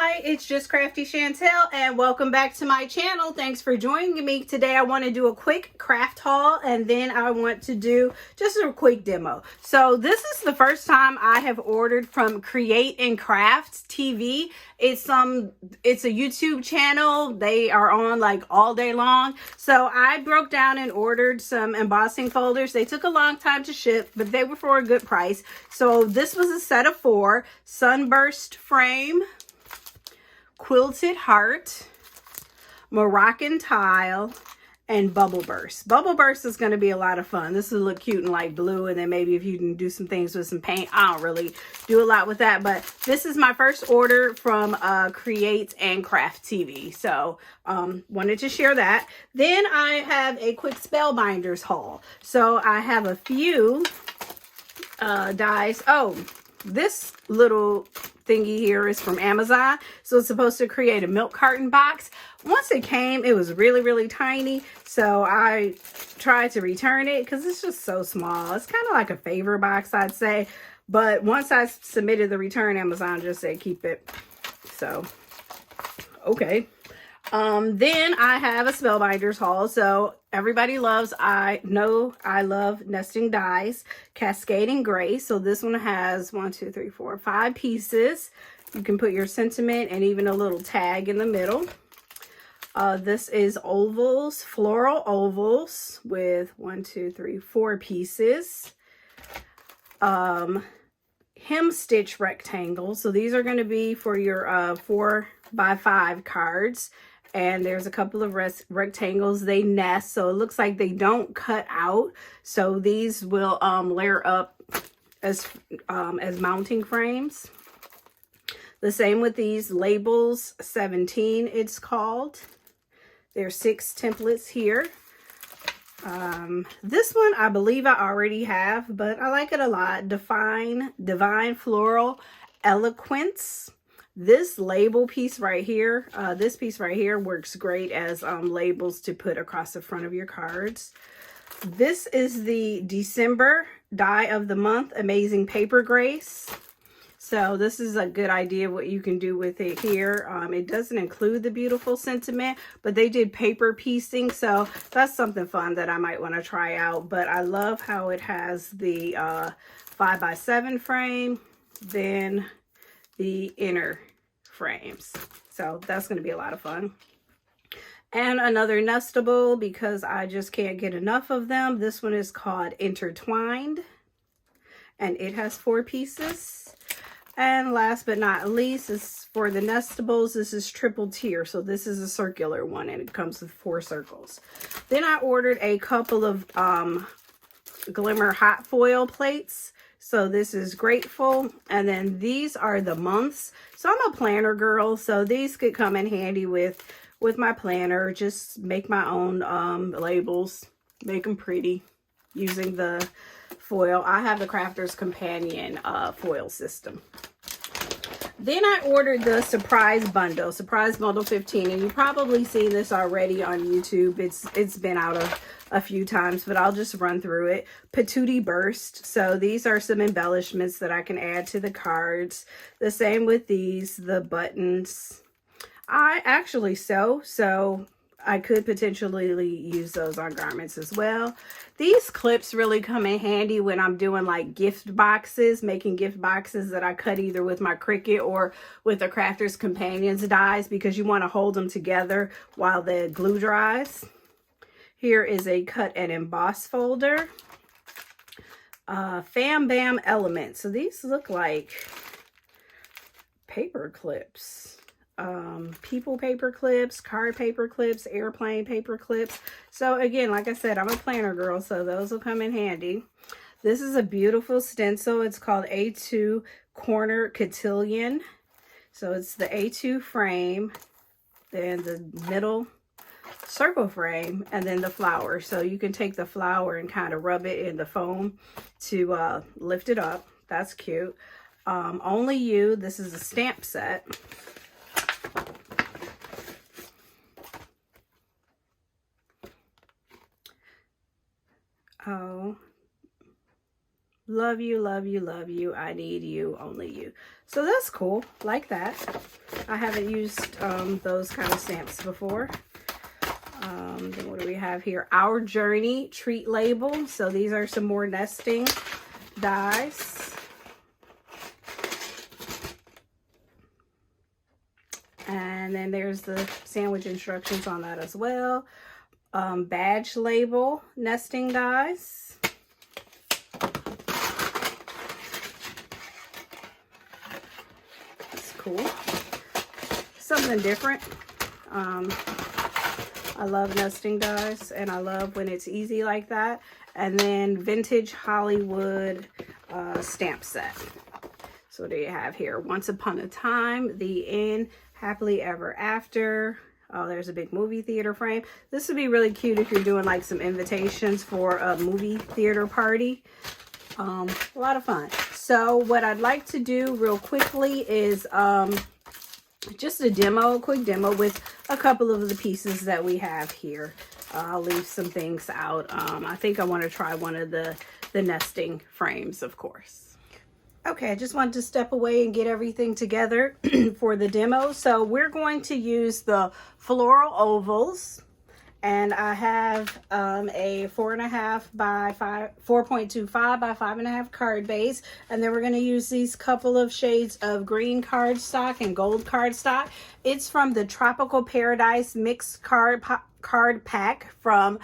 Hi, it's just Crafty Chantel and welcome back to my channel. Thanks for joining me. Today I want to do a quick craft haul and then I want to do just a quick demo. So this is the first time I have ordered from Create and Craft TV. It's a YouTube channel. They are on like all day long. So I broke down and ordered some embossing folders. They took a long time to ship, but they were for a good price. So this was a set of 4: sunburst frame, quilted heart, Moroccan tile, and bubble burst. Bubble burst is going to be a lot of fun. This will look cute and light blue, and then maybe if you can do some things with some paint. I don't really do a lot with that, but this is my first order from Create and Craft TV. So wanted to share that. Then I have a quick Spellbinders haul. So I have a few dies. Oh, this little thingy here is from Amazon. So it's supposed to create a milk carton box. Once it came, it was really tiny. So I tried to return it because it's just so small. It's kind of like a favor box, I'd say. But once I submitted the return, Amazon just said keep it. So, okay. Then I have a Spellbinders haul. So everybody loves, I know I love nesting dies, Cascading Grace. So this one has 5 pieces. You can put your sentiment and even a little tag in the middle. This is ovals, floral ovals with 4 pieces. Hem stitch rectangles. So these are going to be for your 4x5 cards. And there's a couple of rectangles. They nest, so it looks like they don't cut out. So these will layer up as mounting frames. The same with these labels, 17 it's called. There's 6 templates here. This one I believe I already have, but I like it a lot. Divine Floral Eloquence. This label piece right here, this piece right here works great as labels to put across the front of your cards. This is the December Die of the Month, Amazing Paper Grace. So this is a good idea what you can do with it here. It doesn't include the beautiful sentiment, but they did paper piecing. So that's something fun that I might want to try out. But I love how it has the 5x7 frame, then the inner frames. So that's going to be a lot of fun. And another nestable because I just can't get enough of them. This one is called Intertwined and it has 4 pieces. And last but not least is for the nestables. This is triple tier. So this is a circular one and it comes with 4 circles. Then I ordered a couple of glimmer hot foil plates. So this is Grateful, and then these are the months. So I'm a planner girl, so these could come in handy with my planner. Just make my own labels, make them pretty using the foil. I have the Crafter's Companion foil system. Then I ordered the Surprise Bundle 15, and you've probably seen this already on YouTube. It's been out a few times, but I'll just run through it. Patootie Burst. So these are some embellishments that I can add to the cards. The same with these, the buttons. I actually sew, so I could potentially use those on garments as well. These clips really come in handy when I'm doing like gift boxes, making gift boxes that I cut either with my Cricut or with the Crafter's Companions dies, because you want to hold them together while the glue dries. Here is a cut and emboss folder. Fam Bam Elements. So these look like paper clips. People paper clips, card paper clips, airplane paper clips. So again, like I said, I'm a planner girl, so those will come in handy. This is a beautiful stencil. It's called A2 Corner Cotillion. So it's the A2 frame, then the middle circle frame, and then the flower. So you can take the flower and kind of rub it in the foam to lift it up. That's cute. Only You. This is a stamp set. Oh, Love you, love you, love you. I need you, only you. So that's cool. Like that. I haven't used those kind of stamps before. Then what do we have here? Our Journey treat label. So these are some more nesting dies. And then there's the sandwich instructions on that as well. Badge label nesting dies. That's cool. Something different. I love nesting dies, and I love when it's easy like that. And then Vintage Hollywood stamp set. So what do you have here? Once Upon a Time, The End, Happily Ever After. Oh, there's a big movie theater frame. This would be really cute if you're doing like some invitations for a movie theater party. A lot of fun. So what I'd like to do real quickly is just a quick demo with a couple of the pieces that we have here. I'll leave some things out. I think I want to try one of the nesting frames, of course. Okay, I just wanted to step away and get everything together for the demo. So we're going to use the floral ovals. And I have a 4.5 by 4.25 by 5.5 card base. And then we're going to use these couple of shades of green cardstock and gold cardstock. It's from the Tropical Paradise Mixed Card Pack from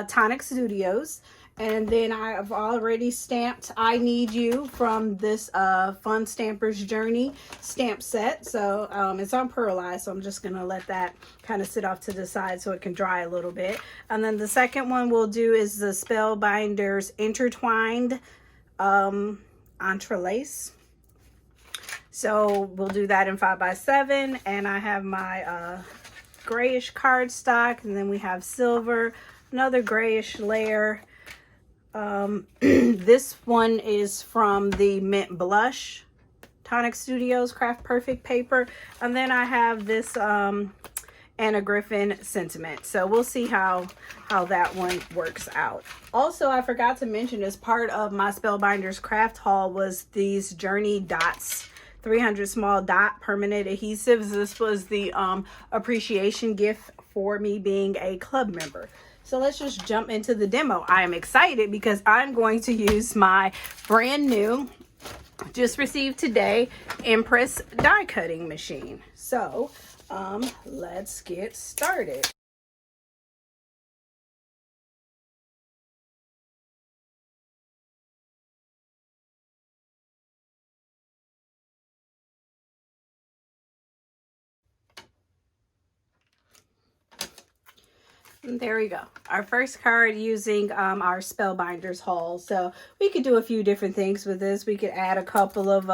Tonic Studios. And then I have already stamped I Need You from this Fun Stampers Journey stamp set. So it's on pearlized, so I'm just going to let that kind of sit off to the side so it can dry a little bit. And then the second one we'll do is the Spellbinders Intertwined Entrelace. So we'll do that in 5x7. And I have my grayish cardstock, and then we have silver, another grayish layer. This one is from the Mint Blush Tonic Studios Craft Perfect paper. And then I have this Anna Griffin Sentiment. So we'll see how that one works out. Also, I forgot to mention, as part of my Spellbinders craft haul was these Journey Dots 300 small dot permanent adhesives. This was the appreciation gift for me being a club member. So let's just jump into the demo. I am excited because I'm going to use my brand new, just received today, Empress die cutting machine. So let's get started. And there we go. Our first card using our Spellbinders Haul. So we could do a few different things with this. We could add a couple of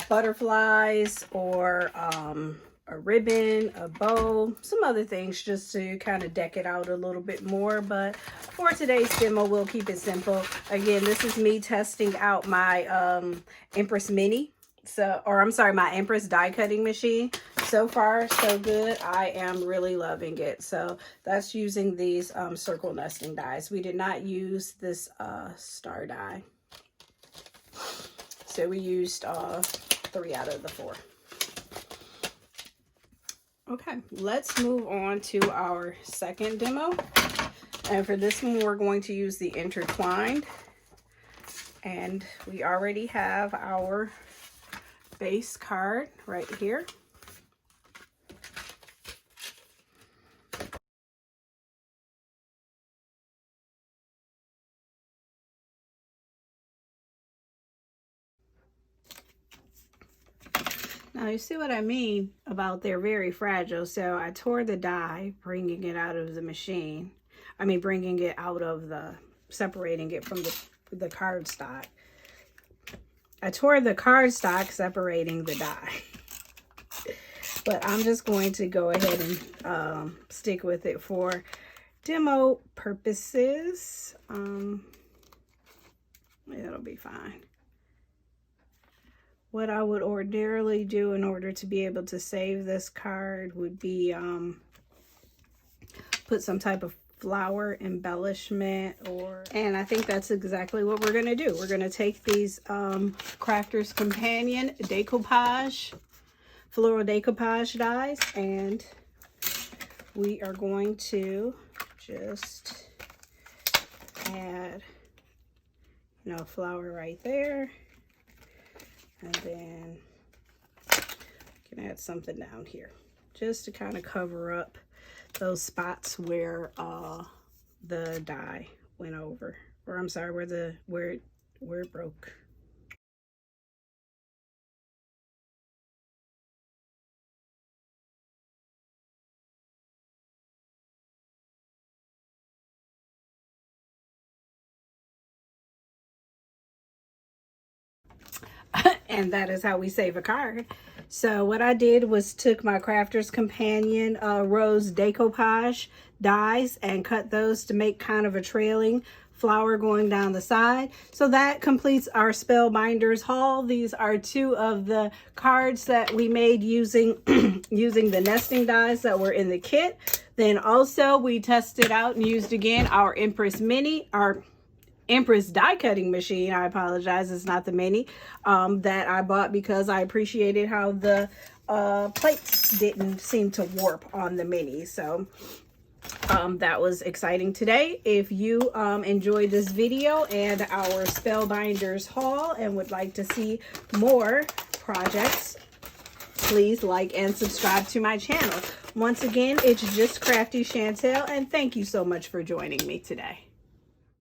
butterflies or a ribbon, a bow, some other things just to kind of deck it out a little bit more. But for today's demo, we'll keep it simple. Again, this is me testing out my Empress Mini. My Empress die cutting machine. So far, so good. I am really loving it. So that's using these circle nesting dies. We did not use this star die. So we used 3 out of the 4. Okay, let's move on to our second demo. And for this one, we're going to use the intertwined. And we already have our base card right here. Now you see what I mean about they're very fragile. So I tore the die, bringing it out of the machine. Bringing it out of separating it from the cardstock. I tore the cardstock, separating the die. But I'm just going to go ahead and stick with it for demo purposes. It'll be fine. What I would ordinarily do in order to be able to save this card would be put some type of flower embellishment, and I think that's exactly what we're going to do. We're going to take these Crafter's Companion decoupage, floral decoupage dies, and we are going to just add, you know, flower right there, and then you can add something down here just to kind of cover up those spots where the die went over, or I'm sorry, where it broke. And that is how we save a card. So what I did was took my Crafter's Companion rose decoupage dies and cut those to make kind of a trailing flower going down the side. So that completes our Spellbinders haul. These are 2 of the cards that we made using using the nesting dies that were in the kit. Then also we tested out and used again our Empress Mini, our Empress die cutting machine. I apologize, it's not the mini that I bought because I appreciated how the plates didn't seem to warp on the mini. So that was exciting today. If you enjoyed this video and our Spellbinders haul and would like to see more projects, please like and subscribe to my channel. Once again, it's just Crafty Chantel, and thank you so much for joining me today.